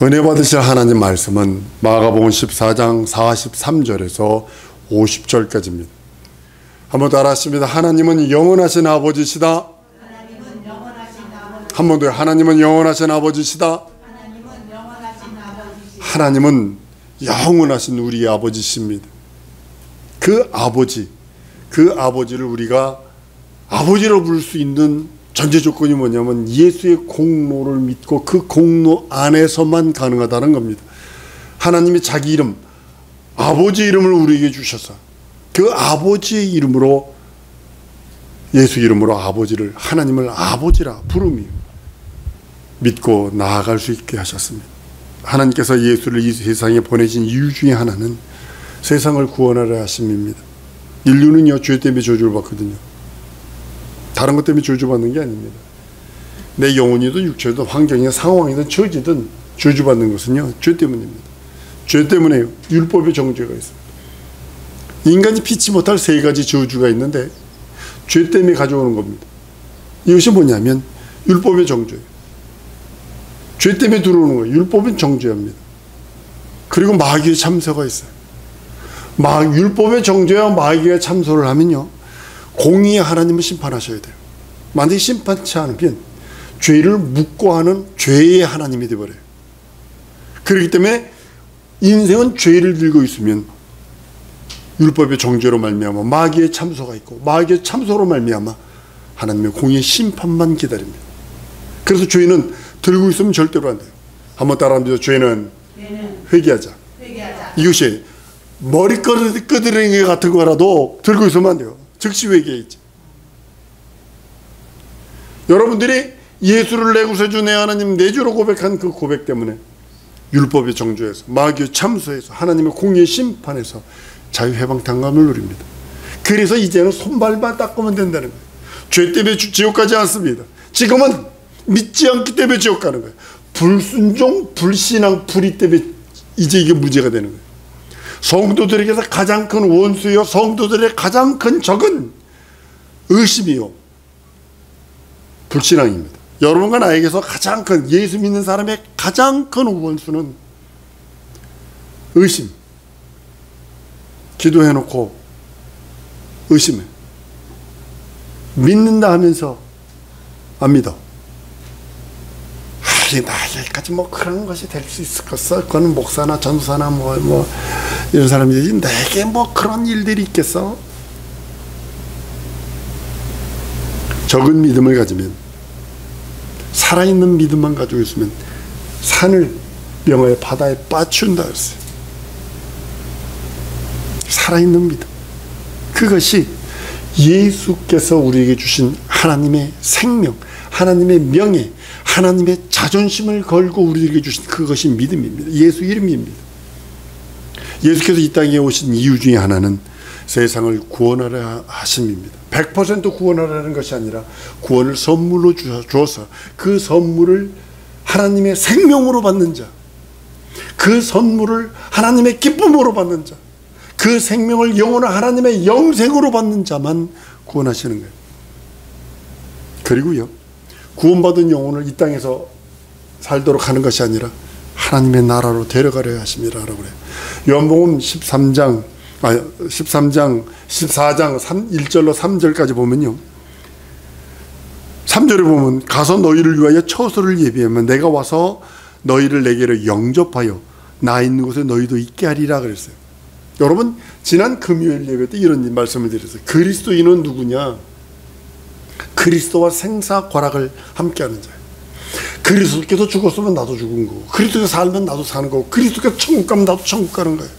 은혜 받으실 하나님 말씀은 마가복음 14장 43절에서 50절까지입니다. 한번 따라 하십니다. 하나님은 영원하신 아버지시다. 한 번 더. 하나님은 영원하신 아버지시다. 하나님은 영원하신 우리의 아버지십니다. 그 아버지를 우리가 아버지로 부를 수 있는 전제 조건이 뭐냐면 예수의 공로를 믿고 그 공로 안에서만 가능하다는 겁니다. 하나님이 자기 이름, 아버지 이름을 우리에게 주셔서 그 아버지의 이름으로, 예수 이름으로 아버지를, 하나님을 아버지라 부르며 믿고 나아갈 수 있게 하셨습니다. 하나님께서 예수를 이 세상에 보내신 이유 중에 하나는 세상을 구원하려 하심입니다. 인류는요, 죄 때문에 저주를 받거든요. 다른 것 때문에 저주받는 게 아닙니다. 내 영혼이든 육체든 환경이든 상황이든 처지든 저주받는 것은요, 죄 때문입니다. 죄 때문에요. 율법의 정죄가 있습니다. 인간이 피치 못할 세 가지 저주가 있는데 죄 때문에 가져오는 겁니다. 이것이 뭐냐면 율법의 정죄예요. 죄 때문에 들어오는 거예요. 율법은 정죄합니다. 그리고 마귀의 참소가 있어요. 율법의 정죄와 마귀의 참소를 하면요, 공의의 하나님을 심판하셔야 돼요. 만약에 심판치 않으면 죄를 묻고 하는 죄의 하나님이 되어버려요. 그렇기 때문에 인생은 죄를 들고 있으면 율법의 정죄로 말미암아 마귀의 참소가 있고, 마귀의 참소로 말미암아 하나님의 공의의 심판만 기다립니다. 그래서 죄는 들고 있으면 절대로 안 돼요. 한번 따라합니다. 죄는 회개하자. 이것이 머리끄드랭이 같은 거라도 들고 있으면 안 돼요. 즉시 회개했지. 여러분들이 예수를 내 구세주 내 하나님 내 주로 고백한 그 고백 때문에 율법의 정죄에서, 마귀의 참소에서, 하나님의 공의의 심판에서 자유해방탄감을 누립니다. 그래서 이제는 손발만 닦으면 된다는 거예요. 죄 때문에 지옥 가지 않습니다. 지금은 믿지 않기 때문에 지옥 가는 거예요. 불순종, 불신앙, 불의 때문에 이제 이게 문제가 되는 거예요. 성도들에게서 가장 큰 원수요, 성도들의 가장 큰 적은 의심이요, 불신앙입니다. 여러분과 나에게서 가장 큰, 예수 믿는 사람의 가장 큰 원수는 의심. 기도해놓고 의심해. 믿는다 하면서 안 믿어. 나에게까지 뭐 그런 것이 될 수 있겠어? 그건 목사나 전도사나 뭐 이런 사람들이 내게 뭐 그런 일들이 있겠어? 적은 믿음을 가지면, 살아있는 믿음만 가지고 있으면 산을 명하여 바다에 빠춘다 그랬어요. 살아있는 믿음, 그것이 예수께서 우리에게 주신 하나님의 생명, 하나님의 명예, 하나님의 자존심을 걸고 우리에게 주신 그것이 믿음입니다. 예수 이름입니다. 예수께서 이 땅에 오신 이유 중에 하나는 세상을 구원하려 하심입니다. 100% 구원하라는 것이 아니라 구원을 선물로 주어서 그 선물을 하나님의 생명으로 받는 자, 그 선물을 하나님의 기쁨으로 받는 자, 그 생명을 영원한 하나님의 영생으로 받는 자만 구원하시는 거예요. 그리고요, 구원받은 영혼을 이 땅에서 살도록 하는 것이 아니라 하나님의 나라로 데려가려 하심이라고 그래요. 요한복음 14장 1절로 3절까지 보면요, 3절에 보면 가서 너희를 위하여 처소를 예비하면 내가 와서 너희를 내게로 영접하여 나 있는 곳에 너희도 있게 하리라 그랬어요. 여러분, 지난 금요일 예배 때 이런 말씀을 드렸어요. 그리스도인은 누구냐? 그리스도와 생사과락을 함께하는 자예요. 그리스도께서 죽었으면 나도 죽은 거고, 그리스도께서 살면 나도 사는 거고, 그리스도께서 천국 가면 나도 천국 가는 거예요.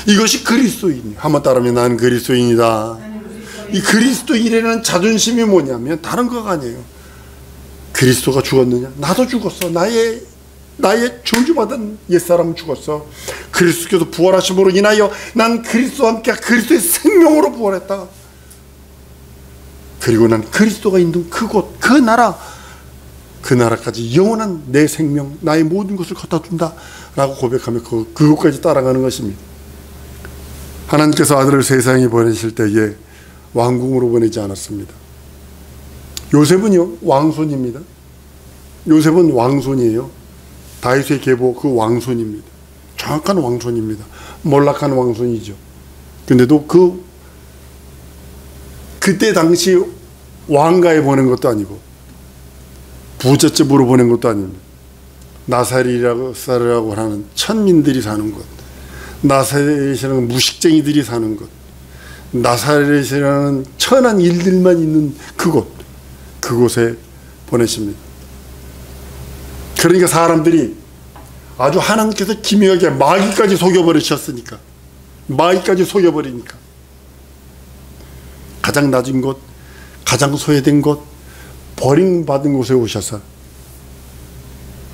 이것이 그리스도인이에요. 한번 따르면 나는 그리스도인이다. 이 그리스도인이라는 자존심이 뭐냐면 다른 거가 아니에요. 그리스도가 죽었느냐? 나도 죽었어. 나의 저주받은 옛사람은 죽었어. 그리스도께서 부활하심으로 인하여 난 그리스도와 함께 그리스도의 생명으로 부활했다. 그리고 난 그리스도가 있는 그곳, 그 나라까지 영원한 내 생명, 나의 모든 것을 갖다 준다 라고 고백하며 그곳까지 따라가는 것입니다. 하나님께서 아들을 세상에 보내실 때에 왕궁으로 보내지 않았습니다. 요셉은요, 왕손입니다. 요셉은 왕손이에요. 다윗의 계보 그 왕손입니다. 정확한 왕손입니다. 몰락한 왕손이죠. 근데도 그때 당시 왕가에 보낸 것도 아니고 부잣집으로 보낸 것도 아닙니다. 나사렛이라고 하는 천민들이 사는 곳, 나사렛이라는 무식쟁이들이 사는 곳, 나사렛이라는 천한 일들만 있는 그곳에 보내십니다. 그러니까 사람들이 아주 하나님께서 기묘하게 마귀까지 속여버리셨으니까, 마귀까지 속여버리니까 가장 낮은 곳, 가장 소외된 곳, 버림받은 곳에 오셔서,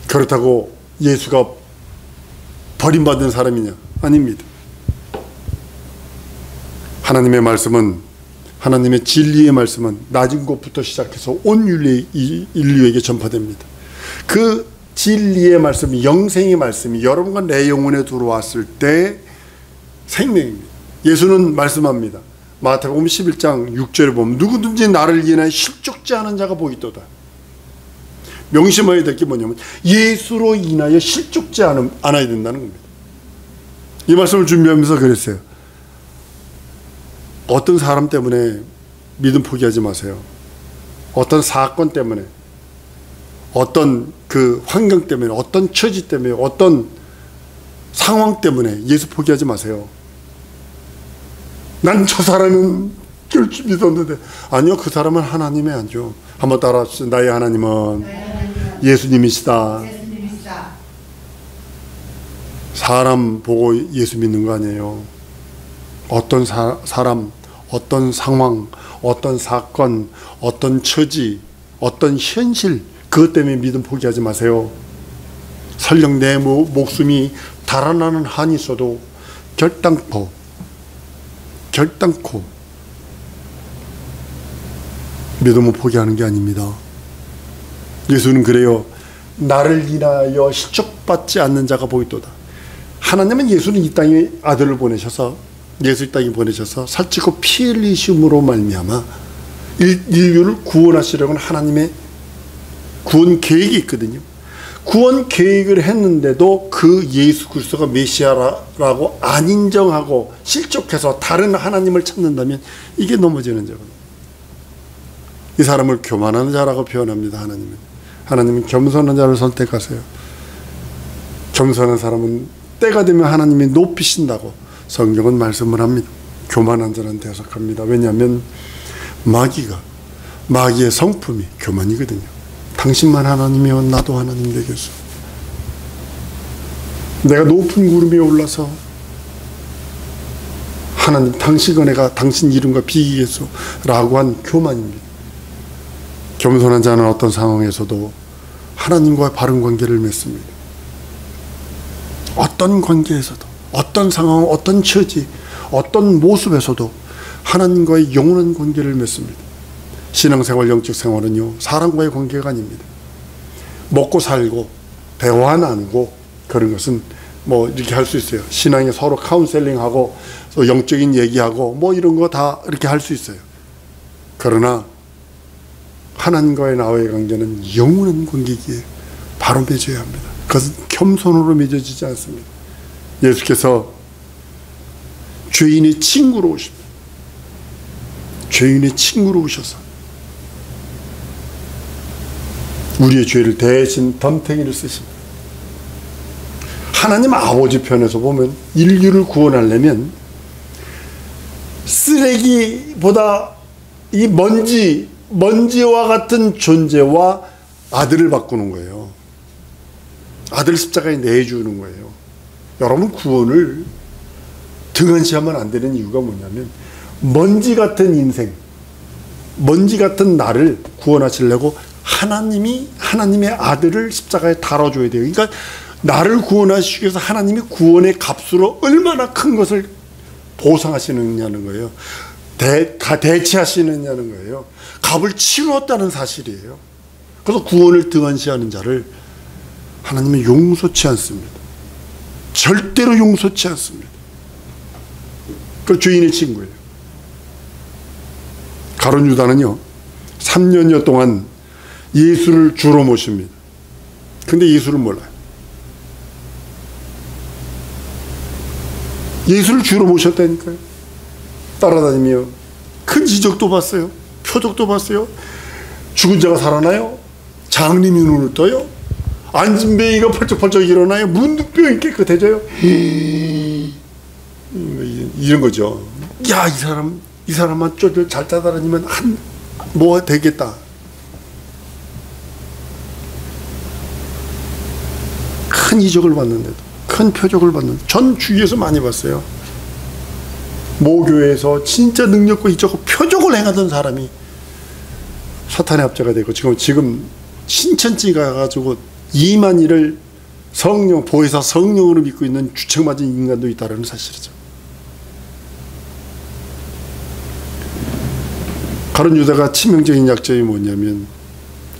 그렇다고 예수가 버림받은 사람이냐? 아닙니다. 하나님의 말씀은, 하나님의 진리의 말씀은 낮은 곳부터 시작해서 온 인류에게 전파됩니다. 그 진리의 말씀이, 영생의 말씀이 여러분과 내 영혼에 들어왔을 때 생명입니다. 예수는 말씀합니다. 마태복음 11장 6절에 보면 누구든지 나를 인하여 실족지 않은 자가 보이도다. 명심해야 될 게 뭐냐면 예수로 인하여 실족지 않아야 된다는 겁니다. 이 말씀을 준비하면서 그랬어요. 어떤 사람 때문에 믿음 포기하지 마세요. 어떤 사건 때문에, 어떤 그 환경 때문에, 어떤 처지 때문에, 어떤 상황 때문에 예수 포기하지 마세요. 난 저 사람은 그럴 줄 믿었는데, 아니요, 그 사람은 하나님의 아니죠. 한번 따라하시죠. 나의 하나님은 예수님이시다. 사람 보고 예수 믿는 거 아니에요. 어떤 사람, 어떤 상황, 어떤 사건, 어떤 처지, 어떤 현실, 그것 때문에 믿음 포기하지 마세요. 설령 내 목숨이 달아나는 한이 있어도 결단코 믿음을 포기하는 게 아닙니다. 예수는 그래요. 나를 인하여 실족받지 않는 자가 보이도다. 하나님은 예수는 이 땅에 아들을 보내셔서, 예수 이 땅에 보내셔서 살찌고 피 흘리심으로 말미암아 인류를 구원하시려는 하나님의 구원 계획이 있거든요. 구원 계획을 했는데도 그 예수 그리스도가 메시아라고 안 인정하고 실족해서 다른 하나님을 찾는다면 이게 넘어지는 자거든요. 이 사람을 교만한 자라고 표현합니다. 하나님은 겸손한 자를 선택하세요. 겸손한 사람은 때가 되면 하나님이 높이신다고 성경은 말씀을 합니다. 교만한 자는 대적합니다. 왜냐하면 마귀의 성품이 교만이거든요. 당신만 하나님이면 나도 하나님 되겠소. 내가 높은 구름에 올라서 하나님, 당신과 내가 당신 이름과 비기겠소 라고 한 교만입니다. 겸손한 자는 어떤 상황에서도 하나님과 바른 관계를 맺습니다. 어떤 관계에서도, 어떤 상황, 어떤 처지, 어떤 모습에서도 하나님과의 영원한 관계를 맺습니다. 신앙생활, 영적 생활은요, 사람과의 관계가 아닙니다. 먹고 살고 대화 나누고 그런 것은 뭐 이렇게 할 수 있어요. 신앙에 서로 카운셀링하고 영적인 얘기하고 뭐 이런 거 다 이렇게 할 수 있어요. 그러나 하나님과의 나와의 관계는 영원한 관계기에 바로 맺어야 합니다. 그것은 겸손으로 맺어지지 않습니다. 예수께서 죄인의 친구로 오십니다. 죄인의 친구로 오셔서 우리의 죄를 대신 덤탱이를 쓰십니다. 하나님 아버지 편에서 보면 인류를 구원하려면 쓰레기보다 이 먼지와 같은 존재와 아들을 바꾸는 거예요. 아들 십자가에 내주는 거예요. 여러분, 구원을 등한시하면 안 되는 이유가 뭐냐면 먼지 같은 인생, 먼지 같은 나를 구원하시려고 하나님의 아들을 십자가에 달아줘야 돼요. 그러니까 나를 구원하시기 위해서 하나님이 구원의 값으로 얼마나 큰 것을 보상하시느냐는 거예요. 대체하시느냐는 거예요. 값을 치루었다는 사실이에요. 그래서 구원을 등한시하는 자를 하나님은 용서치 않습니다. 절대로 용서치 않습니다. 그 죄인의 친구예요. 가룟 유다는요, 3년여 동안 예수를 주로 모십니다. 근데 예수를 몰라요. 예수를 주로 모셨다니까요. 따라다니며 큰 이적도 봤어요. 표적도 봤어요. 죽은 자가 살아나요. 장님이 눈을 떠요. 안진뱅이가 펄쩍펄쩍 일어나요. 문둥병이 깨끗해져요. 이런 거죠. 야, 이 사람만 쫓을 잘 따라다니면 뭐 되겠다. 큰 이적을 봤는데도, 큰 표적을 봤는데, 전 주위에서 많이 봤어요. 모교에서 진짜 능력과 이적과 표적을 행하던 사람이 사탄의 합자가 되고, 지금 신천지 가가지고 이만희를 성령, 보혜사 성령으로 믿고 있는 주책맞은 인간도 있다는 사실이죠. 가룟 유다가 치명적인 약점이 뭐냐면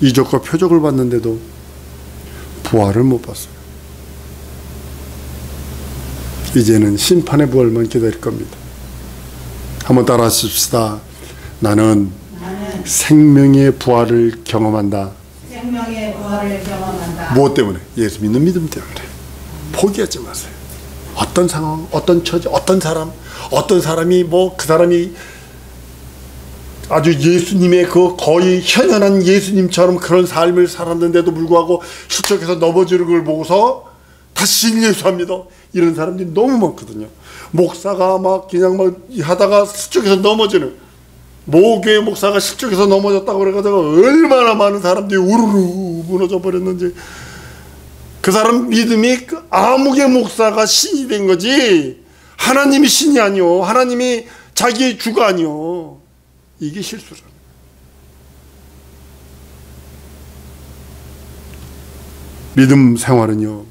이적과 표적을 봤는데도 부활을 못 봤어요. 이제는 심판의 부활만 기다릴 겁니다. 한번 따라 하십시다. 나는 생명의 부활을 경험한다. 생명의 부활을 경험한다. 무엇 때문에? 예수 믿는 믿음 때문에. 포기하지 마세요. 어떤 상황, 어떤 처지, 어떤 사람이 그 사람이 아주 예수님의 그 거의 현현한 예수님처럼 그런 삶을 살았는데도 불구하고 실족해서 넘어지는 걸 보고서 다시 예수합니다. 이런 사람들이 너무 많거든요. 목사가 그냥 하다가 실족해서 넘어지는, 모교의 목사가 실족해서 넘어졌다고 그래가지고 얼마나 많은 사람들이 우르르 무너져 버렸는지. 그 사람 믿음이 아무개 목사가 신이 된 거지 하나님이 신이 아니요, 하나님이 자기의 주가 아니요. 이게 실수라. 믿음 생활은요,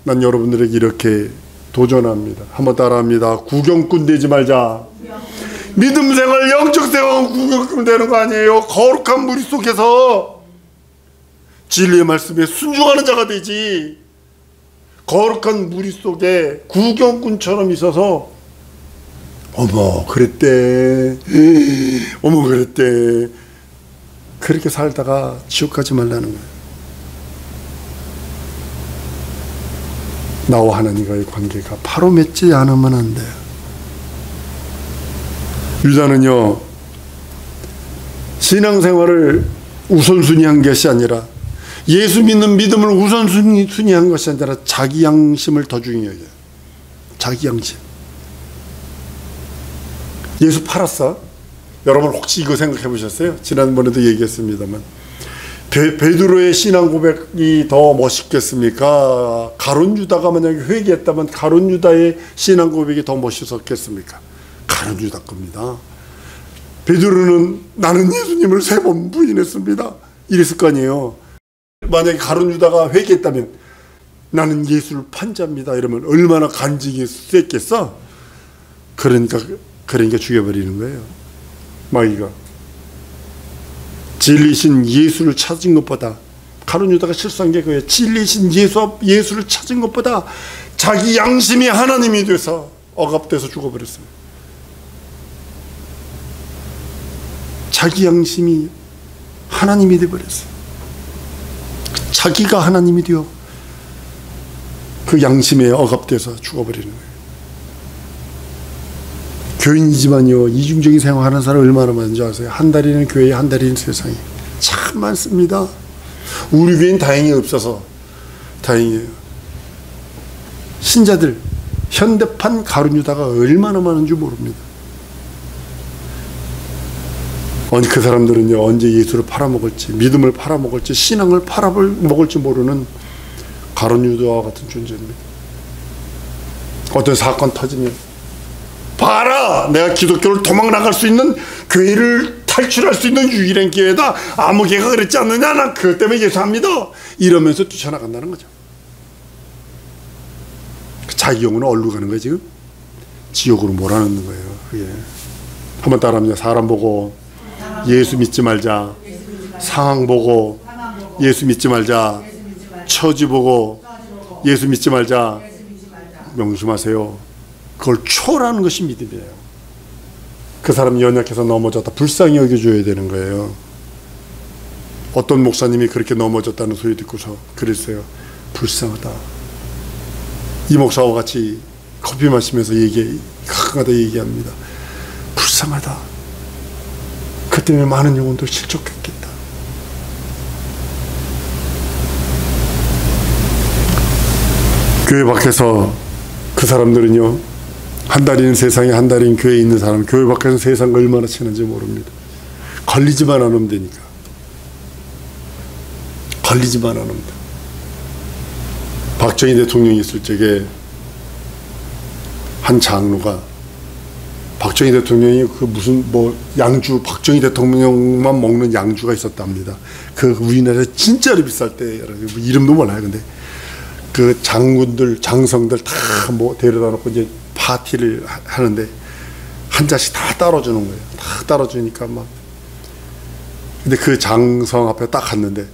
난 여러분들에게 이렇게 도전합니다. 한번 따라합니다. 구경꾼 되지 말자. 믿음 생활, 영적 생활은 구경꾼 되는 거 아니에요. 거룩한 무리 속에서 진리의 말씀에 순종하는 자가 되지. 거룩한 무리 속에 구경꾼처럼 있어서 어머 그랬대, 어머 그랬대, 그렇게 살다가 지옥 가지 말라는 거예요. 나와 하나님과의 관계가 바로 맺지 않으면 안 돼요. 유다는요, 신앙생활을 우선순위한 것이 아니라, 예수 믿는 믿음을 우선순위한 것이 아니라 자기 양심을 더 중요해요. 자기 양심. 예수 팔았어? 여러분 혹시 이거 생각해 보셨어요? 지난번에도 얘기했습니다만, 베드로의 신앙 고백이 더 멋있겠습니까? 가룟 유다가 만약에 회개했다면 가룟 유다의 신앙 고백이 더 멋있었겠습니까? 가룟 유다 겁니다. 베드로는 나는 예수님을 3번 부인했습니다, 이랬을 거 아니에요. 만약에 가룟 유다가 회개했다면 나는 예수를 판자입니다 이러면 얼마나 간직이 셌겠어? 그러니까 죽여버리는 거예요. 마귀가 진리신 예수를 찾은 것보다, 가룟 유다가 실수한 게 그거예요. 진리신 예수를 찾은 것보다 자기 양심이 하나님이 돼서 억압돼서 죽어버렸어요. 자기 양심이 하나님이 되어버렸어요. 자기가 하나님이 되어 그 양심에 억압돼서 죽어버리는 거예요. 교인이지만요, 이중적인 생활하는 사람 얼마나 많은지 아세요? 한 달이는 교회, 한 달이는 세상에 참 많습니다. 우리 교회는 다행히 없어서 다행이에요. 신자들, 현대판 가룟 유다가 얼마나 많은지 모릅니다. 그 사람들은요, 언제 예수를 팔아먹을지, 믿음을 팔아먹을지, 신앙을 팔아먹을지 모르는 가룟 유다와 같은 존재입니다. 어떤 사건 터지면 봐라, 내가 기독교를 도망나갈 수 있는, 교회를 탈출할 수 있는 유일한 기회다, 아무 개가 그랬지 않느냐, 난 그것 때문에 예수합니다, 이러면서 뛰쳐나간다는 거죠. 자기 영혼은 어디로 가는 거예요? 지금 지옥으로 몰아넣는 거예요. 그게. 한번 따라합니다. 사람 보고 예수 믿지 말자, 상황 보고 예수 믿지 말자, 처지 보고 예수 믿지 말자. 명심하세요. 그걸 초월하는 것이 믿음이에요. 그 사람 연약해서 넘어졌다, 불쌍히 여겨줘야 되는 거예요. 어떤 목사님이 그렇게 넘어졌다는 소리 듣고서 그랬어요. 불쌍하다. 이 목사와 같이 커피 마시면서 가끔가다 얘기합니다. 불쌍하다. 그 때문에 많은 영혼들 실족했겠다. 교회 밖에서 그 사람들은요, 한 달인 세상에 한 달인 교회에 있는 사람, 교회 밖에서 세상과 얼마나 친한지 모릅니다. 걸리지만 않으면 되니까. 걸리지만 않으면 돼. 박정희 대통령이 있을 적에 한 장로가 박정희 대통령이 그 무슨 양주, 박정희 대통령만 먹는 양주가 있었답니다. 그 우리나라에 진짜로 비쌀 때, 이름도 몰라요. 근데 그 장군들, 장성들 다 데려다 놓고 이제 파티를 하는데 한 잔씩 다 따라주는 거예요. 다 따라주니까 막. 근데 그 장성 앞에 딱 갔는데,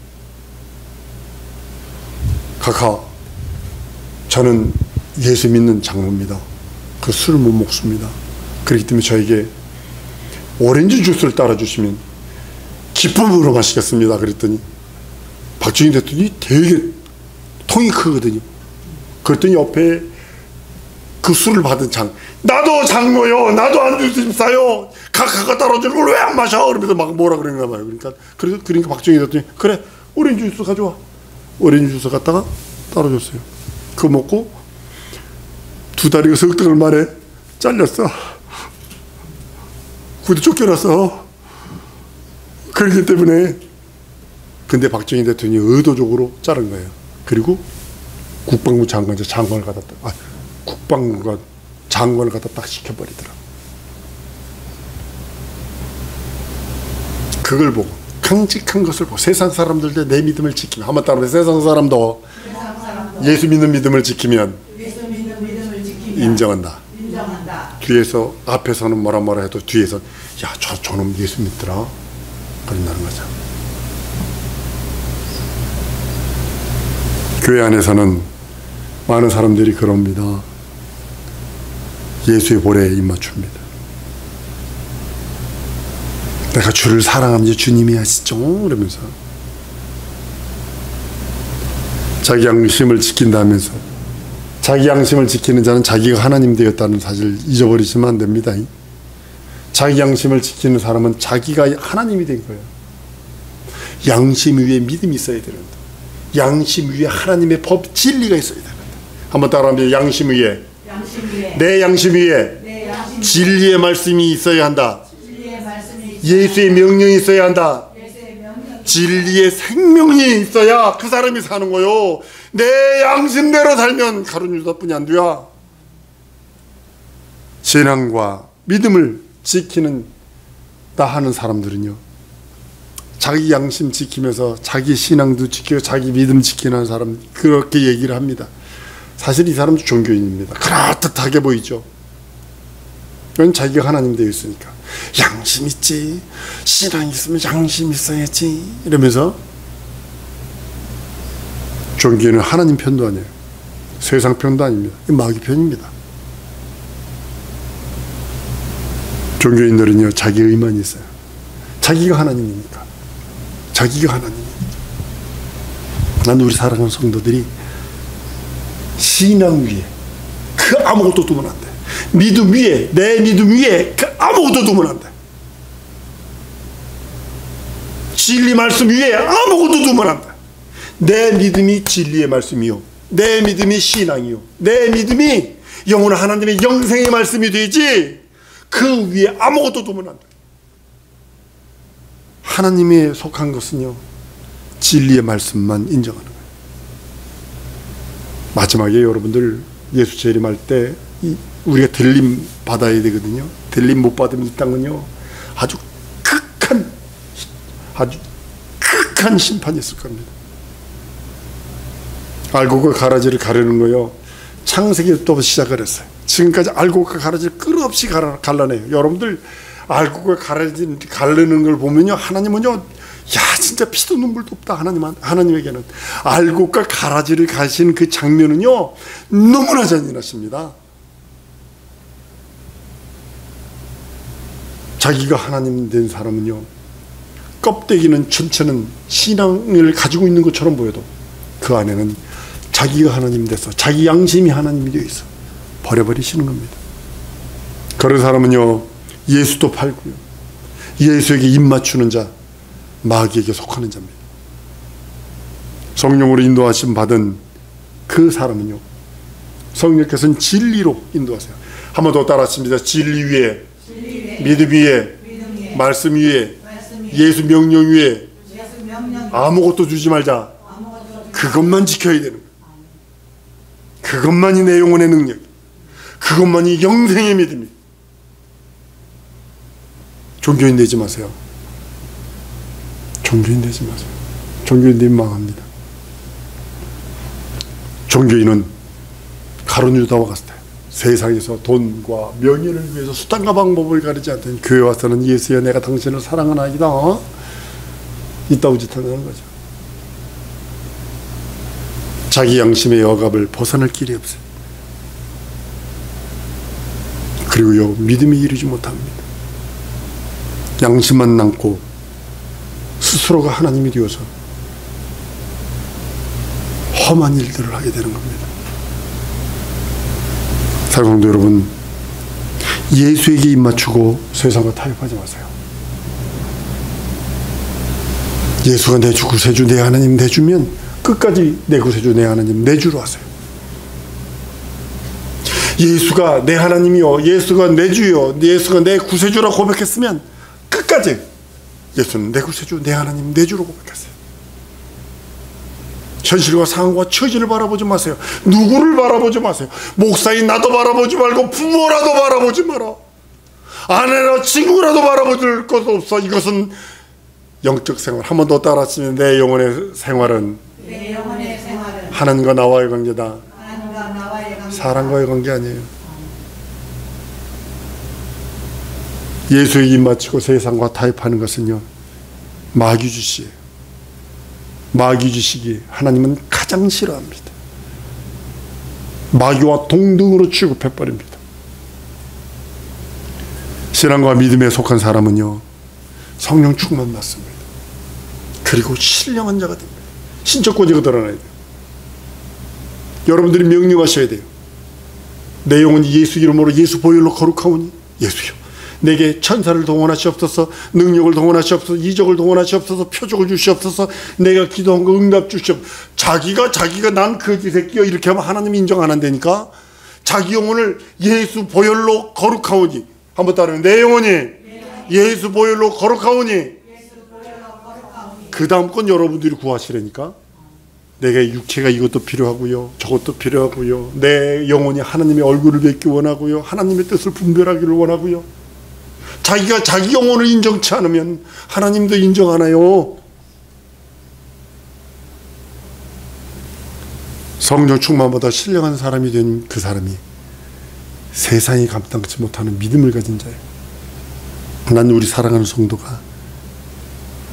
카카, 저는 예수 믿는 장로입니다. 그 술을 못 먹습니다. 그렇기 때문에 저에게 오렌지 주스를 따라주시면 기쁨으로 마시겠습니다. 그랬더니 박정희 대통령이 되게 통이 크거든요. 그랬더니 옆에 그 술을 받은 나도 장로요, 나도 안주 좀 싸요, 각하가 따라주는 걸 왜 안 마셔? 그러면서 막 뭐라 그랬나 봐요. 그러니까 박정희 대통령이 그래, 오렌지 주스 가져와. 오렌지 주스 갖다가 따라줬어요. 그거 먹고 두 다리가 석 달 만에 잘렸어. 구두 쫓겨났어. 그렇기 때문에. 근데 박정희 대통령이 의도적으로 자른 거예요. 그리고 국방부 장관을 갖다 국방부가 장관을 갖다 딱 시켜버리더라. 그걸 보고, 강직한 것을 보고, 세상 사람들도 내 믿음을 지키면, 한번 따라해, 세상 사람도 예수 믿는 믿음을 지키면 인정한다. 뒤에서, 앞에서는 뭐라 해도 뒤에서 야, 저놈 예수 믿더라. 그런다는 거죠. 교회 안에서는 많은 사람들이 그럽니다. 예수의 보배에 입맞춥니다. 내가 주를 사랑하면 주님이 하시죠. 그러면서 자기 양심을 지킨다면서, 자기 양심을 지키는 자는 자기가 하나님 되었다는 사실을 잊어버리시면 안 됩니다. 자기 양심을 지키는 사람은 자기가 하나님이 된 거예요. 양심 위에 믿음이 있어야 되는데, 양심 위에 하나님의 법, 진리가 있어야 되는데. 한번 따라하면 양심 위에, 내 양심 위에 진리의 말씀이 있어야 한다. 예수의 명령이 있어야 한다. 진리의 생명이 있어야 그 사람이 사는 거요. 내 양심대로 살면 가룟 유다뿐이 안 돼요. 신앙과 믿음을 지키는 다 하는 사람들은요, 자기 양심 지키면서 자기 신앙도 지키고 자기 믿음 지키는 사람, 그렇게 얘기를 합니다. 사실 이 사람도 종교인입니다. 그럴듯하게 보이죠. 그건 자기가 하나님 되어 있으니까. 양심 있지, 신앙 있으면 양심 있어야지, 이러면서. 종교는 하나님 편도 아니에요. 세상 편도 아닙니다. 마귀 편입니다. 종교인들은요, 자기 의만이 있어요. 자기가 하나님이니까. 자기가 하나님이니까. 난 우리 사랑하는 성도들이 신앙 위에 그 아무것도 두면 안 돼. 믿음 위에, 내 믿음 위에 그 아무것도 두면 안 돼. 진리 말씀 위에 아무것도 두면 안 돼. 내 믿음이 진리의 말씀이요, 내 믿음이 신앙이요, 내 믿음이 영원한 하나님의 영생의 말씀이 되지, 그 위에 아무것도 두면 안 돼. 하나님에 속한 것은요, 진리의 말씀만 인정하는 거예요. 마지막에 여러분들 예수 재림할 때 우리가 들림 받아야 되거든요. 들림 못 받으면 이 땅은요, 아주 극한 심판이 있을 겁니다. 알곡과 가라지를 가르는 거요, 창세기 또 시작을 했어요. 지금까지 알곡과 가라지를 끝없이 갈라내요. 여러분들 알곡과 가라지 가르는 걸 보면요, 하나님은요, 야, 진짜 피도 눈물도 없다. 하나님에게는 알곡과 가라지를 가시는 그 장면은요, 너무나 잔인하십니다. 자기가 하나님 된 사람은요, 껍데기는 전체는 신앙을 가지고 있는 것처럼 보여도 그 안에는 자기가 하나님 돼서 자기 양심이 하나님이 되어 있어. 버려버리시는 겁니다. 그런 사람은요, 예수도 팔고요, 예수에게 입 맞추는 자, 마귀에게 속하는 자입니다. 성령으로 인도하심 받은 그 사람은요, 성령께서는 진리로 인도하세요. 한 번 더 따라하십니다. 진리 위에, 믿음 위에, 말씀 위에, 예수 명령 위에 아무것도 주지 말자. 그것만 지켜야 되는 거예요. 그것만이 내 영혼의 능력, 그것만이 영생의 믿음입니다. 종교인 되지 마세요. 종교인 되지 마세요. 종교인 되면 망합니다. 종교인은 가룟 유다와 같아요. 세상에서 돈과 명예를 위해서 수단과 방법을 가리지 않던 교회 와서는 예수여 내가 당신을 사랑하나이다, 이따위 짓한다는 거죠. 자기 양심의 억압을 벗어날 길이 없어요. 그리고요, 믿음이 이루지 못합니다. 양심만 남고 스스로가 하나님이 되어서 험한 일들을 하게 되는 겁니다. 사랑하는 여러분, 예수에게 입 맞추고 세상과 타협하지 마세요. 예수가 내 주 구세주 내 하나님 내주면 끝까지 내 구세주 내 하나님 내주로 하세요. 예수가 내 하나님이요, 예수가 내 주요, 예수가 내 구세주라 고백했으면 끝까지 예수는 내 구세주 내 하나님 내 주로 고백했어요. 현실과 상황과 처지를 바라보지 마세요. 누구를 바라보지 마세요. 목사인 나도 바라보지 말고 부모라도 바라보지 마라. 아내나 친구라도 바라볼 것도 없어. 이것은 영적 생활. 한 번 더 따라하시면 내 영혼의 생활은 하나님과 나와의 관계다. 사람과의 관계 아니에요. 예수의 입 맞추고 세상과 타협하는 것은요, 마귀주시예요. 마귀주식이 하나님은 가장 싫어합니다. 마귀와 동등으로 취급해버립니다. 신앙과 믿음에 속한 사람은요, 성령 충만 받습니다. 그리고 신령한 자가 됩니다. 신적 고지가 드러나야 돼요. 여러분들이 명령하셔야 돼요. 내 영혼이 예수 이름으로 예수 보혈로 거룩하오니 예수여 내게 천사를 동원하시옵소서, 능력을 동원하시옵소서, 이적을 동원하시옵소서, 표적을 주시옵소서, 내가 기도한 거 응답 주시옵소서. 자기가 난 거지 새끼여 이렇게 하면 하나님이 인정 안 한다니까. 자기 영혼을 예수 보혈로 거룩하오니, 한번 따르면 내 영혼이 예수 보혈로 거룩하오니, 그 다음 건 여러분들이 구하시라니까. 내게 육체가 이것도 필요하고요, 저것도 필요하고요, 내 영혼이 하나님의 얼굴을 뵙기 원하고요, 하나님의 뜻을 분별하기를 원하고요. 자기가 자기 영혼을 인정치 않으면 하나님도 인정 안 해요. 성령 충만보다 신령한 사람이 된 그 사람이 세상이 감당치 못하는 믿음을 가진 자예요. 난 우리 사랑하는 성도가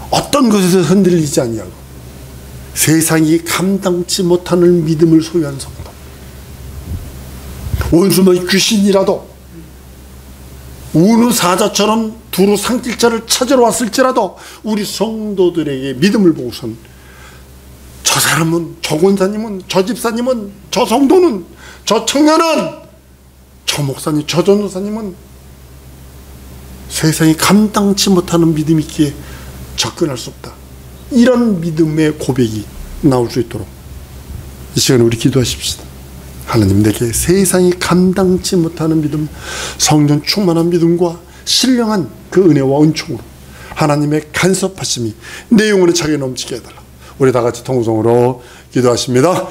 어떤 것에서 흔들리지 아니하고 세상이 감당치 못하는 믿음을 소유한 성도, 원수의 귀신이라도 우는 사자처럼 두루 상길자를 찾으러 왔을지라도 우리 성도들에게 믿음을 보고선 저 사람은, 저 권사님은, 저 집사님은, 저 성도는, 저 청년은, 저 목사님, 저 전도사님은 세상이 감당치 못하는 믿음이 있기에 접근할 수 없다. 이런 믿음의 고백이 나올 수 있도록 이 시간에 우리 기도하십시다. 하나님, 내게 세상이 감당치 못하는 믿음, 성령 충만한 믿음과 신령한 그 은혜와 은총으로 하나님의 간섭하심이 내 영혼에 차게 넘치게 해달라. 우리 다 같이 통성으로 기도하십니다.